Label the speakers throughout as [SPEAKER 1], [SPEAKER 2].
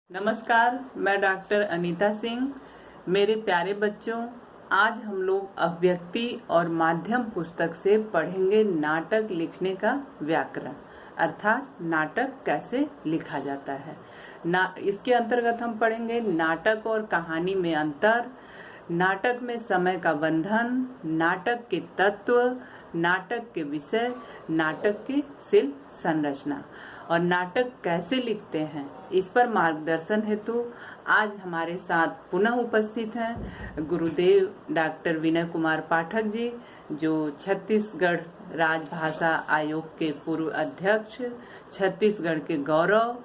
[SPEAKER 1] नमस्कार, मैं डॉक्टर अनीता सिंह। मेरे प्यारे बच्चों, आज हम लोग अभिव्यक्ति और माध्यम पुस्तक से पढ़ेंगे नाटक लिखने का व्याकरण, अर्थात नाटक कैसे लिखा जाता है। इसके अंतर्गत हम पढ़ेंगे नाटक और कहानी में अंतर, नाटक में समय का बंधन, नाटक के तत्व, नाटक के विषय, नाटक की शिल्प संरचना और नाटक कैसे लिखते हैं, इस पर मार्गदर्शन हेतु आज हमारे साथ पुनः उपस्थित हैं गुरुदेव डॉक्टर विनय कुमार पाठक जी, जो छत्तीसगढ़ राजभाषा आयोग के पूर्व अध्यक्ष, छत्तीसगढ़ के गौरव,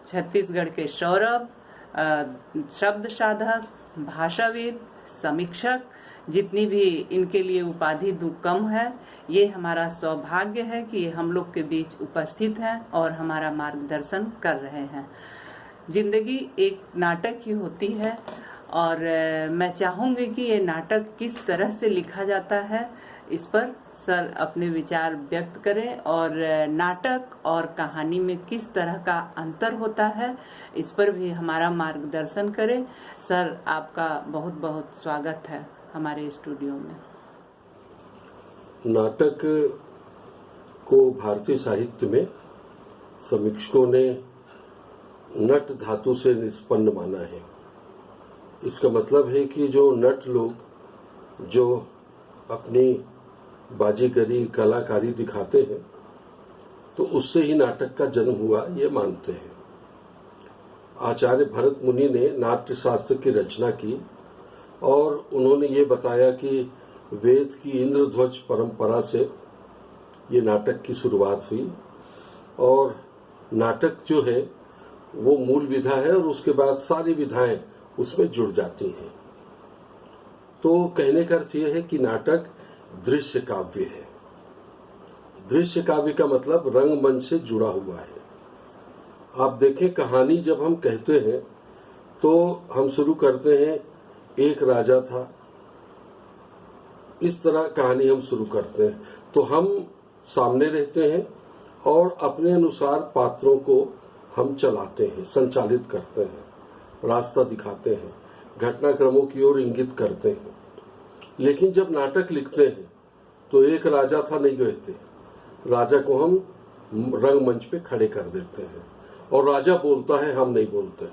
[SPEAKER 1] छत्तीसगढ़ के सौरभ, शब्द साधक, भाषाविद, समीक्षक, जितनी भी इनके लिए उपाधि कम है। ये हमारा सौभाग्य है कि हम लोग के बीच उपस्थित हैं और हमारा मार्गदर्शन कर रहे हैं। जिंदगी एक नाटक ही होती है और मैं चाहूँगी कि ये नाटक किस तरह से लिखा जाता है, इस पर सर अपने विचार व्यक्त करें और नाटक और कहानी में किस तरह का अंतर होता है, इस पर भी हमारा मार्गदर्शन करें। सर, आपका बहुत बहुत स्वागत है हमारे स्टूडियो में।
[SPEAKER 2] नाटक को भारतीय साहित्य में समीक्षकों ने नट धातु से निष्पन्न माना है। इसका मतलब है कि जो नट लोग जो अपनी बाजीगरी कलाकारी दिखाते हैं, तो उससे ही नाटक का जन्म हुआ, ये मानते हैं। आचार्य भरत मुनि ने नाट्य शास्त्र की रचना की और उन्होंने ये बताया कि वेद की इंद्रध्वज परंपरा से ये नाटक की शुरुआत हुई और नाटक जो है वो मूल विधा है और उसके बाद सारी विधाएं उसमें जुड़ जाती हैं। तो कहने का अर्थ यह है कि नाटक दृश्य काव्य है। दृश्य काव्य का मतलब रंगमंच से जुड़ा हुआ है। आप देखें, कहानी जब हम कहते हैं तो हम शुरू करते हैं, एक राजा था, इस तरह कहानी हम शुरू करते हैं। तो हम सामने रहते हैं और अपने अनुसार पात्रों को हम चलाते हैं, संचालित करते हैं, रास्ता दिखाते हैं, घटनाक्रमों की ओर इंगित करते हैं। लेकिन जब नाटक लिखते हैं तो एक राजा था नहीं कहते, राजा को हम रंगमंच पे खड़े कर देते हैं और राजा बोलता है, हम नहीं बोलते।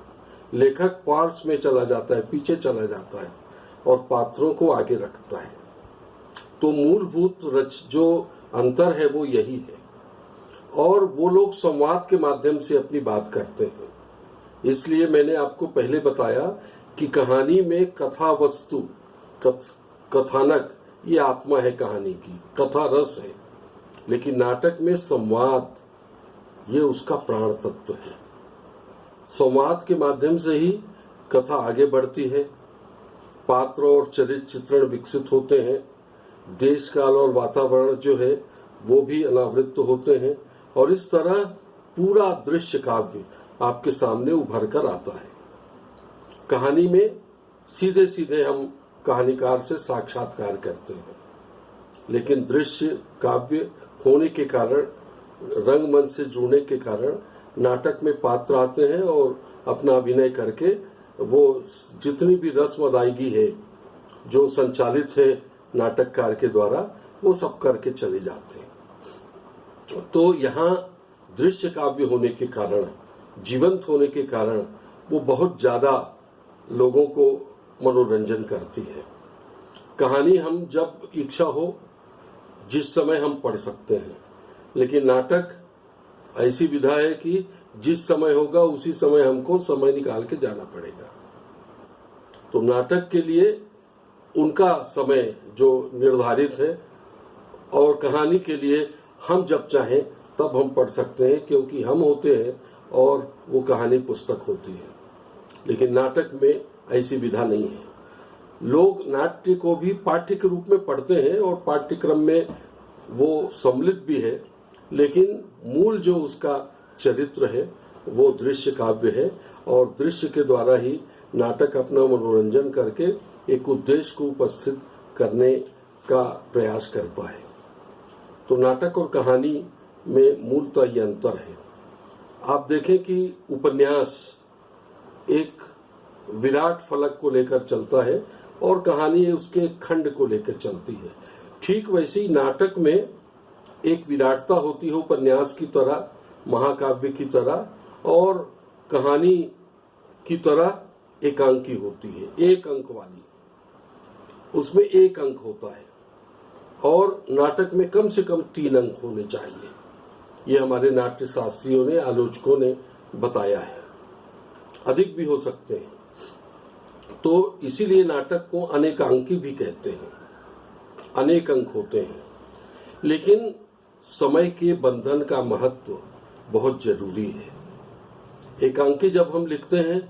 [SPEAKER 2] लेखक पार्श्व में चला जाता है, पीछे चला जाता है और पात्रों को आगे रखता है। तो मूलभूत जो अंतर है वो यही है। और वो लोग संवाद के माध्यम से अपनी बात करते हैं। इसलिए मैंने आपको पहले बताया कि कहानी में कथा वस्तु, कथानक, ये आत्मा है कहानी की, कथा रस है। लेकिन नाटक में संवाद, ये उसका प्राण तत्व है। संवाद के माध्यम से ही कथा आगे बढ़ती है, पात्र और चरित्र चित्रण विकसित होते हैं, देश काल और वातावरण जो है वो भी अनावृत होते हैं और इस तरह पूरा दृश्य काव्य आपके सामने उभर कर आता है। कहानी में सीधे सीधे हम कहानीकार से साक्षात्कार करते हैं, लेकिन दृश्य काव्य होने के कारण, रंगमंच से जुड़ने के कारण नाटक में पात्र आते हैं और अपना अभिनय करके वो जितनी भी रस्म अदायगी है जो संचालित है नाटककार के द्वारा, वो सब करके चले जाते हैं। तो यहाँ दृश्य काव्य होने के कारण, जीवंत होने के कारण वो बहुत ज्यादा लोगों को मनोरंजन करती है। कहानी हम जब इच्छा हो जिस समय हम पढ़ सकते हैं, लेकिन नाटक ऐसी विधा है कि जिस समय होगा उसी समय हमको समय निकाल के जाना पड़ेगा। तो नाटक के लिए उनका समय जो निर्धारित है और कहानी के लिए हम जब चाहें तब हम पढ़ सकते हैं, क्योंकि हम होते हैं और वो कहानी पुस्तक होती है। लेकिन नाटक में ऐसी विधा नहीं है। लोग नाट्य को भी पाठ्य के रूप में पढ़ते हैं और पाठ्यक्रम में वो सम्मिलित भी है, लेकिन मूल जो उसका चरित्र है वो दृश्य काव्य है और दृश्य के द्वारा ही नाटक अपना मनोरंजन करके एक उद्देश्य को उपस्थित करने का प्रयास करता है। तो नाटक और कहानी में मूलतः ये अंतर है। आप देखें कि उपन्यास एक विराट फलक को लेकर चलता है और कहानी उसके खंड को लेकर चलती है। ठीक वैसे ही नाटक में एक विराटता होती है उपन्यास की तरह, महाकाव्य की तरह, और कहानी की तरह एकांकी होती है, एक अंक वाली। उसमें एक अंक होता है और नाटक में कम से कम 3 अंक होने चाहिए। ये हमारे नाट्य शास्त्रियों ने, आलोचकों ने बताया है, अधिक भी हो सकते हैं। तो इसीलिए नाटक को अनेकांकी भी कहते हैं, अनेक अंक होते हैं। लेकिन समय के बंधन का महत्व बहुत जरूरी है। एकांकी जब हम लिखते हैं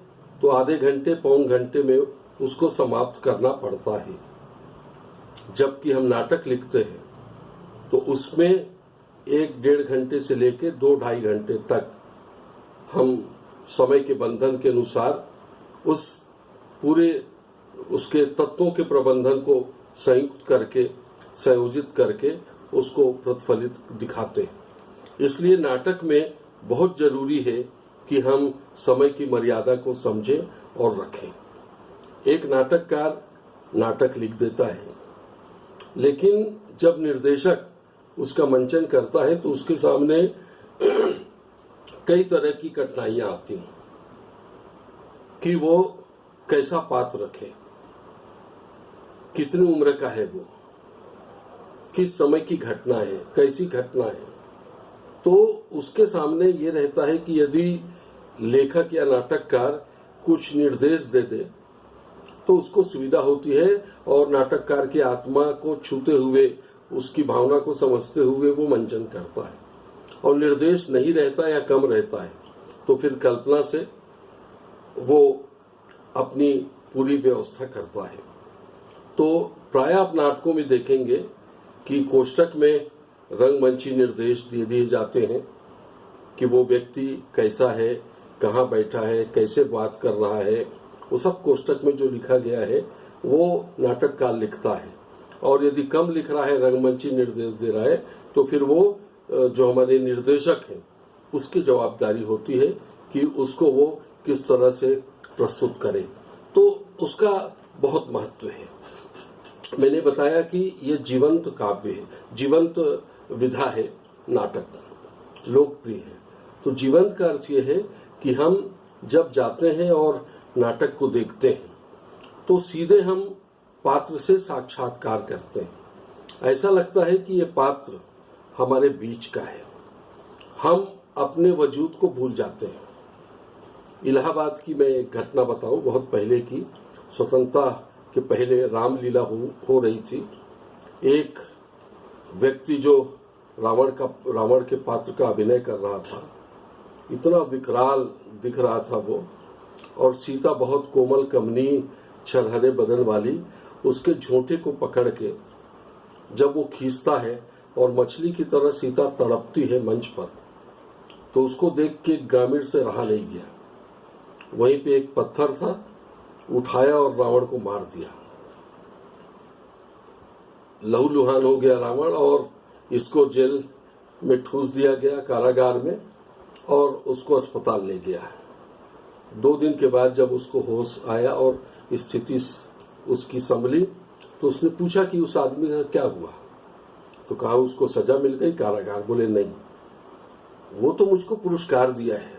[SPEAKER 2] तो आधे घंटे पौन घंटे में उसको समाप्त करना पड़ता है, जबकि हम नाटक लिखते हैं तो उसमें 1-1.5 घंटे से लेकर 2-2.5 घंटे तक हम समय के बंधन के अनुसार उस पूरे उसके तत्वों के प्रबंधन को संयुक्त करके, संयोजित करके उसको प्रतिफलित दिखाते हैं। इसलिए नाटक में बहुत जरूरी है कि हम समय की मर्यादा को समझें और रखें। एक नाटककार नाटक लिख देता है, लेकिन जब निर्देशक उसका मंचन करता है तो उसके सामने कई तरह की कठिनाइयां आती हैं कि वो कैसा पात्र रखे, कितनी उम्र का है वो, किस समय की घटना है, कैसी घटना है। तो उसके सामने ये रहता है कि यदि लेखक या नाटककार कुछ निर्देश दे दे तो उसको सुविधा होती है और नाटककार की आत्मा को छूते हुए, उसकी भावना को समझते हुए वो मंचन करता है। और निर्देश नहीं रहता या कम रहता है तो फिर कल्पना से वो अपनी पूरी व्यवस्था करता है। तो प्राय आप नाटकों में देखेंगे कि कोष्टक में रंगमंची निर्देश दे दिए जाते हैं कि वो व्यक्ति कैसा है, कहाँ बैठा है, कैसे बात कर रहा है, वो सब कोष्टक में जो लिखा गया है वो नाटककार लिखता है। और यदि कम लिख रहा है, रंगमंची निर्देश दे रहा है, तो फिर वो जो हमारे निर्देशक हैं उसकी जवाबदारी होती है कि उसको वो किस तरह से प्रस्तुत करे। तो उसका बहुत महत्व है। मैंने बताया कि ये जीवंत काव्य है, जीवंत विधा है, नाटक लोकप्रिय है। तो जीवंत का अर्थ ये है कि हम जब जाते हैं और नाटक को देखते हैं तो सीधे हम पात्र से साक्षात्कार करते हैं। ऐसा लगता है कि ये पात्र हमारे बीच का है, हम अपने वजूद को भूल जाते हैं। इलाहाबाद की मैं एक घटना बताऊं, बहुत पहले की, स्वतंत्रता के पहले रामलीला हो रही थी। एक व्यक्ति जो रावण के पात्र का अभिनय कर रहा था, इतना विकराल दिख रहा था वो, और सीता बहुत कोमल कमनी छरहरे बदन वाली, उसके झोंटे को पकड़ के जब वो खींचता है और मछली की तरह सीता तड़पती है मंच पर, तो उसको देख के ग्रामीण से रहा नहीं गया। वहीं पे एक पत्थर था, उठाया और रावण को मार दिया। लहूलुहान हो गया रावण और इसको जेल में ठूस दिया गया, कारागार में, और उसको अस्पताल ले गया। 2 दिन के बाद जब उसको होश आया और स्थिति उसकी संभली तो उसने पूछा कि उस आदमी का क्या हुआ। तो कहा उसको सजा मिल गई, कारागार। बोले नहीं, वो तो मुझको पुरस्कार दिया है,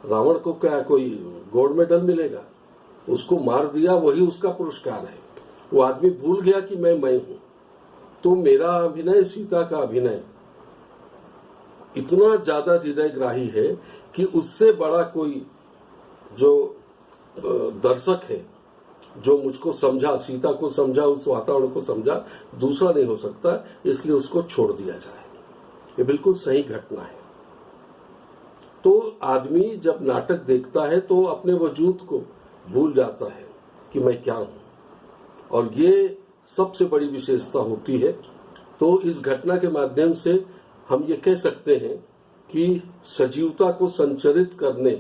[SPEAKER 2] रावण को क्या कोई गोल्ड मेडल मिलेगा? उसको मार दिया, वही उसका पुरस्कार है। वो आदमी भूल गया कि मैं हूं। तो मेरा अभिनय, सीता का अभिनय इतना ज्यादा हृदयग्राही है कि उससे बड़ा कोई जो दर्शक है, जो मुझको समझा, सीता को समझा, उस वातावरण को समझा, दूसरा नहीं हो सकता। इसलिए उसको छोड़ दिया जाए। ये बिल्कुल सही घटना है। तो आदमी जब नाटक देखता है तो अपने वजूद को भूल जाता है कि मैं क्या हूं, और ये सबसे बड़ी विशेषता होती है। तो इस घटना के माध्यम से हम ये कह सकते हैं कि सजीवता को संचरित करने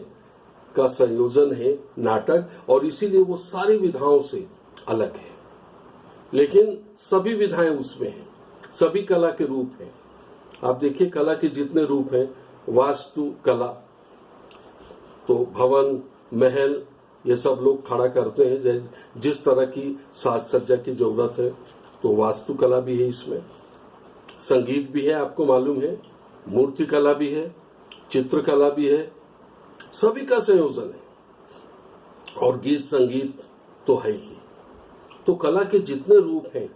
[SPEAKER 2] का संयोजन है नाटक, और इसीलिए वो सारी विधाओं से अलग है। लेकिन सभी विधाएं उसमें हैं, सभी कला के रूप हैं। आप देखिए, कला के जितने रूप हैं, वास्तु कला, तो भवन, महल, ये सब लोग खड़ा करते हैं। जिस तरह की साज सज्जा की जरूरत है, तो वास्तुकला भी है, इसमें संगीत भी है, आपको मालूम है, मूर्ति कला भी है, चित्रकला भी है, सभी का संयोजन है, और गीत संगीत तो है ही। तो कला के जितने रूप हैं,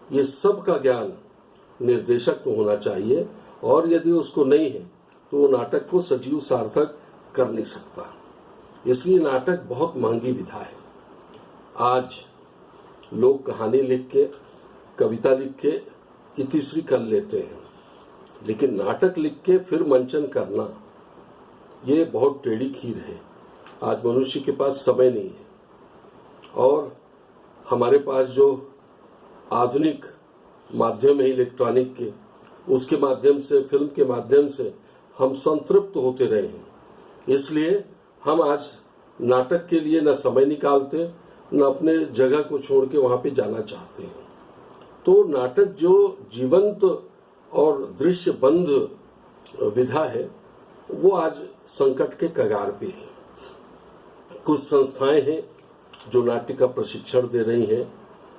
[SPEAKER 2] ये सब का ज्ञान निर्देशक को होना चाहिए, और यदि उसको नहीं है तो वो नाटक को सजीव सार्थक कर नहीं सकता। इसलिए नाटक बहुत महंगी विधा है। आज लोग कहानी लिख के, कविता लिख के इतिश्री कर लेते हैं, लेकिन नाटक लिख के फिर मंचन करना, ये बहुत टेढ़ी खीर है। आज मनुष्य के पास समय नहीं है, और हमारे पास जो आधुनिक माध्यम है इलेक्ट्रॉनिक के, उसके माध्यम से, फिल्म के माध्यम से हम संतृप्त होते रहे हैं। इसलिए हम आज नाटक के लिए न समय निकालते, न अपने जगह को छोड़ के वहां पे जाना चाहते हैं। तो नाटक जो जीवंत और दृश्यबंध विधा है, वो आज संकट के कगार पे है। कुछ संस्थाएं हैं जो नाट्य का प्रशिक्षण दे रही हैं,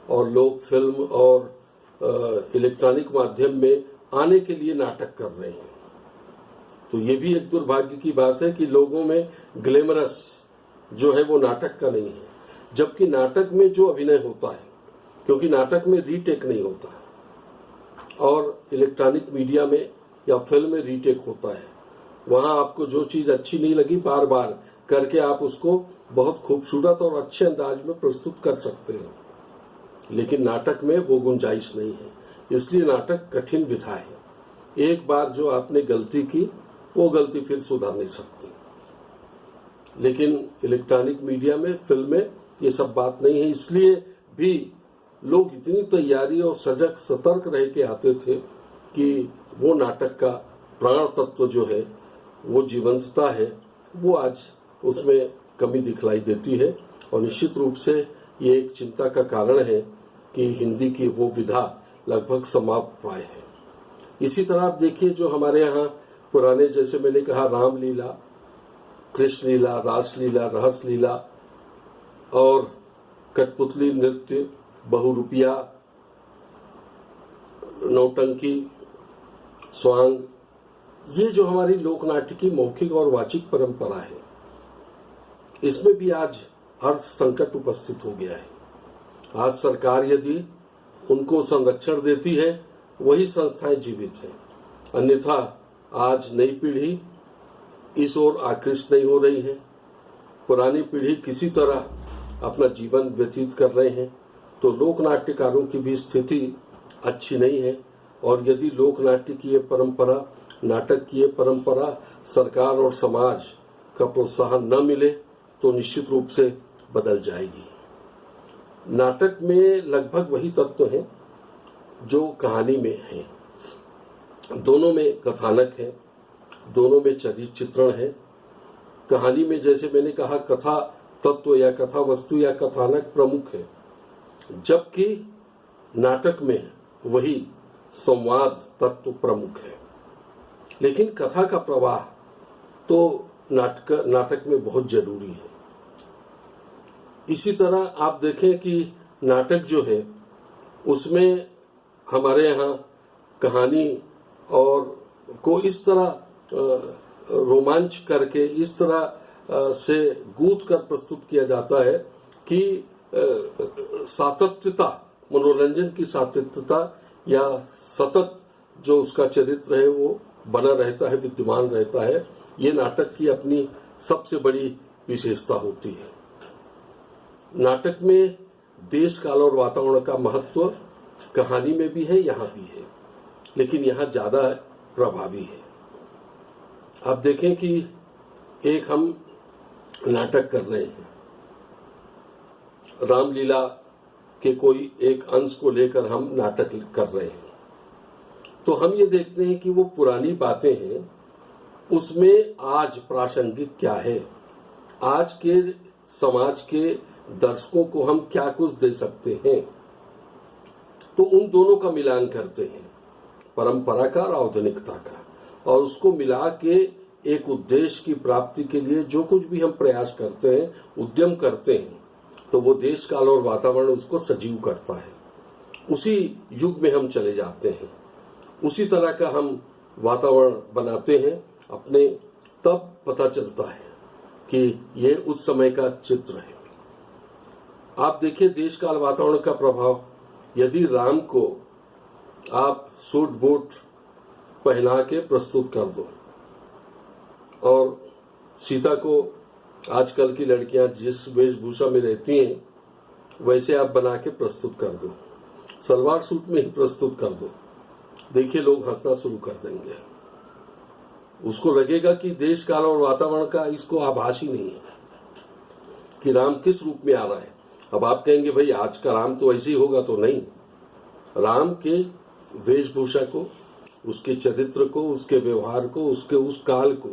[SPEAKER 2] और लोग फिल्म और इलेक्ट्रॉनिक माध्यम में आने के लिए नाटक कर रहे हैं। तो ये भी एक दुर्भाग्य की बात है कि लोगों में ग्लैमरस जो है वो नाटक का नहीं है, जबकि नाटक में जो अभिनय होता है, क्योंकि नाटक में रीटेक नहीं होता, और इलेक्ट्रॉनिक मीडिया में या फिल्म में रीटेक होता है। वहां आपको जो चीज अच्छी नहीं लगी, बार बार करके आप उसको बहुत खूबसूरत और अच्छे अंदाज में प्रस्तुत कर सकते हैं, लेकिन नाटक में वो गुंजाइश नहीं है। इसलिए नाटक कठिन विधा है। एक बार जो आपने गलती की, वो गलती फिर सुधार नहीं सकती। लेकिन इलेक्ट्रॉनिक मीडिया में, फिल्म में ये सब बात नहीं है। इसलिए भी लोग इतनी तैयारी और सजग सतर्क रह के आते थे कि वो नाटक का प्राण तत्व जो है, वो जीवंतता है, वो आज उसमें कमी दिखलाई देती है। और निश्चित रूप से ये एक चिंता का कारण है कि हिंदी की वो विधा लगभग समाप्त प्राय है। इसी तरह आप देखिए, जो हमारे यहाँ पुराने, जैसे मैंने कहा, रामलीला, कृष्ण लीला, रासलीला, रहस लीला और कठपुतली नृत्य, बहुरूपिया, नौटंकी, स्वांग, ये जो हमारी लोकनाट्य की मौखिक और वाचिक परंपरा है, इसमें भी आज अर्थ संकट उपस्थित हो गया है। आज सरकार यदि उनको संरक्षण देती है, वही संस्थाएं जीवित हैं, अन्यथा आज नई पीढ़ी इस ओर आकृष्ट नहीं हो रही है। पुरानी पीढ़ी किसी तरह अपना जीवन व्यतीत कर रहे हैं, तो लोकनाट्यकारों की भी स्थिति अच्छी नहीं है। और यदि लोकनाट्य की ये परंपरा, नाटक की ये परंपरा सरकार और समाज का प्रोत्साहन न मिले, तो निश्चित रूप से बदल जाएगी। नाटक में लगभग वही तत्व हैं जो कहानी में हैं। दोनों में कथानक है, दोनों में चरित्र चित्रण है। कहानी में, जैसे मैंने कहा, कथा तत्व या कथा वस्तु या कथानक प्रमुख है, जबकि नाटक में वही संवाद तत्व प्रमुख है। लेकिन कथा का प्रवाह तो नाटक में बहुत जरूरी है। इसी तरह आप देखें कि नाटक जो है, उसमें हमारे यहाँ कहानी और को इस तरह रोमांच करके, इस तरह से गूंथ कर प्रस्तुत किया जाता है कि सातत्यता, मनोरंजन की सातत्यता या सतत जो उसका चरित्र है वो बना रहता है, विद्यमान रहता है। ये नाटक की अपनी सबसे बड़ी विशेषता होती है। नाटक में देश काल और वातावरण का महत्व कहानी में भी है, यहाँ भी है, लेकिन यहाँ ज्यादा प्रभावी है। आप देखें कि एक हम नाटक कर रहे हैं, रामलीला के कोई एक अंश को लेकर हम नाटक कर रहे हैं, तो हम ये देखते हैं कि वो पुरानी बातें हैं, उसमें आज प्रासंगिक क्या है, आज के समाज के दर्शकों को हम क्या कुछ दे सकते हैं। तो उन दोनों का मिलान करते हैं, परंपरा का और आधुनिकता का, और उसको मिला के एक उद्देश्य की प्राप्ति के लिए जो कुछ भी हम प्रयास करते हैं, उद्यम करते हैं, तो वो देश काल और वातावरण उसको सजीव करता है। उसी युग में हम चले जाते हैं, उसी तरह का हम वातावरण बनाते हैं अपने, तब पता चलता है कि ये उस समय का चित्र है। आप देखिए देश काल वातावरण का प्रभाव। यदि राम को आप सूट बूट पहना के प्रस्तुत कर दो और सीता को आजकल की लड़कियां जिस वेशभूषा में रहती हैं वैसे आप बना के प्रस्तुत कर दो, सलवार सूट में ही प्रस्तुत कर दो, देखिए लोग हंसना शुरू कर देंगे। उसको लगेगा कि देश काल और वातावरण का इसको आभास ही नहीं है कि राम किस रूप में आ रहा है। अब आप कहेंगे भाई आज का राम तो ऐसे ही होगा, तो नहीं, राम के वेशभूषा को, उसके चरित्र को, उसके व्यवहार को, उसके उस काल को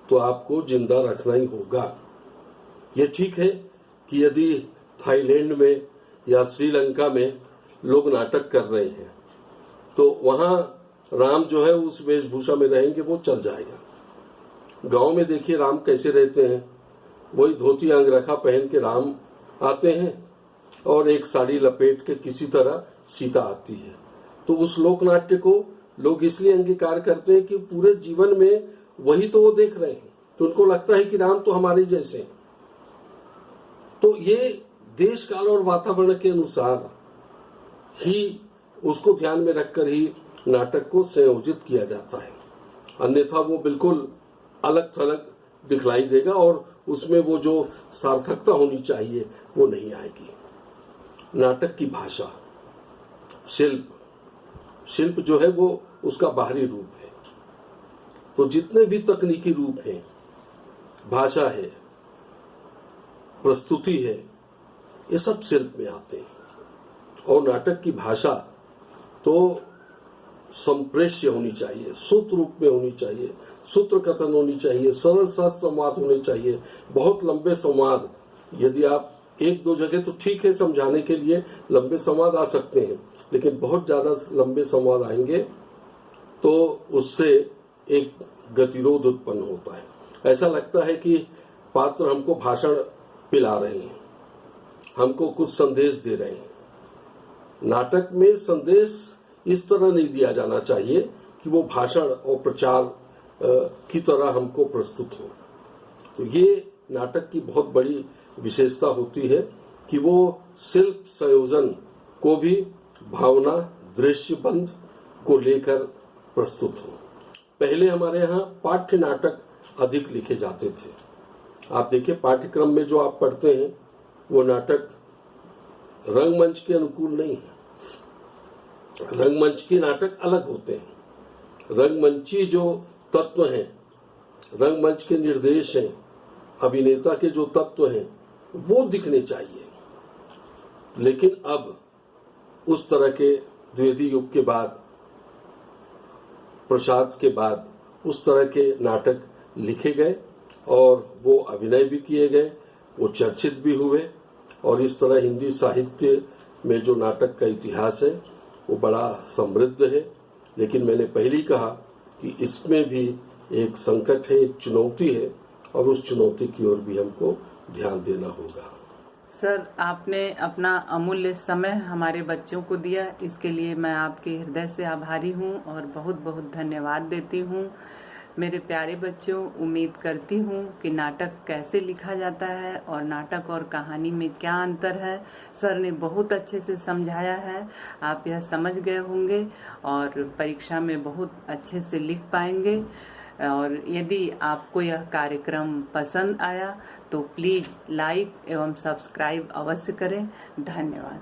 [SPEAKER 2] तो आपको जिंदा रखना ही होगा। ये ठीक है कि यदि थाईलैंड में या श्रीलंका में लोग नाटक कर रहे हैं तो वहां राम जो है उस वेशभूषा में रहेंगे, वो चल जाएगा। गांव में देखिए राम कैसे रहते हैं, वही धोती अंगरखा पहन के राम आते हैं और एक साड़ी लपेट के किसी तरह सीता आती है। तो उस लोकनाट्य को लोग इसलिए अंगीकार करते हैं कि पूरे जीवन में वही तो वो देख रहे हैं, तो उनको लगता है कि राम तो हमारे जैसे हैं। तो ये देश काल और वातावरण के अनुसार ही, उसको ध्यान में रखकर ही नाटक को संयोजित किया जाता है, अन्यथा वो बिल्कुल अलग थलग दिखलाई देगा और उसमें वो जो सार्थकता होनी चाहिए वो नहीं आएगी। नाटक की भाषा, शिल्प जो है वो उसका बाहरी रूप है। तो जितने भी तकनीकी रूप हैं, भाषा है, प्रस्तुति है, ये सब शिल्प में आते हैं। और नाटक की भाषा तो संप्रेष्य होनी चाहिए, सूत्र रूप में होनी चाहिए, सूत्र कथन होनी चाहिए, सरल सहज संवाद होने चाहिए। बहुत लंबे संवाद यदि आप एक दो जगह तो ठीक है समझाने के लिए लंबे संवाद आ सकते हैं, लेकिन बहुत ज्यादा लंबे संवाद आएंगे तो उससे एक गतिरोध उत्पन्न होता है। ऐसा लगता है कि पात्र हमको भाषण पिला रहे हैं, हमको कुछ संदेश दे रहे हैं। नाटक में संदेश इस तरह नहीं दिया जाना चाहिए कि वो भाषण और प्रचार की तरह हमको प्रस्तुत हो। तो ये नाटक की बहुत बड़ी विशेषता होती है कि वो शिल्प संयोजन को भी भावना, दृश्य बंध को लेकर प्रस्तुत हो। पहले हमारे यहाँ पाठ्य नाटक अधिक लिखे जाते थे। आप देखिए पाठ्यक्रम में जो आप पढ़ते हैं वो नाटक रंगमंच के अनुकूल नहीं है। रंगमंच के नाटक अलग होते हैं। रंगमंची जो तत्व हैं, रंगमंच के निर्देश हैं, अभिनेता के जो तत्व हैं वो दिखने चाहिए। लेकिन अब उस तरह के द्विवेदी युग के बाद, प्रसाद के बाद उस तरह के नाटक लिखे गए और वो अभिनय भी किए गए, वो चर्चित भी हुए। और इस तरह हिंदी साहित्य में जो नाटक का इतिहास है वो बड़ा समृद्ध है। लेकिन मैंने पहले ही कहा कि इसमें भी एक संकट है, एक चुनौती है, और उस चुनौती की ओर भी हमको ध्यान देना होगा।
[SPEAKER 1] सर, आपने अपना अमूल्य समय हमारे बच्चों को दिया, इसके लिए मैं आपके हृदय से आभारी हूँ और बहुत बहुत धन्यवाद देती हूँ। मेरे प्यारे बच्चों, उम्मीद करती हूँ कि नाटक कैसे लिखा जाता है और नाटक और कहानी में क्या अंतर है। सर ने बहुत अच्छे से समझाया है, आप यह समझ गए होंगे और परीक्षा में बहुत अच्छे से लिख पाएंगे। और यदि आपको यह कार्यक्रम पसंद आया तो प्लीज़ लाइक एवं सब्सक्राइब अवश्य करें। धन्यवाद।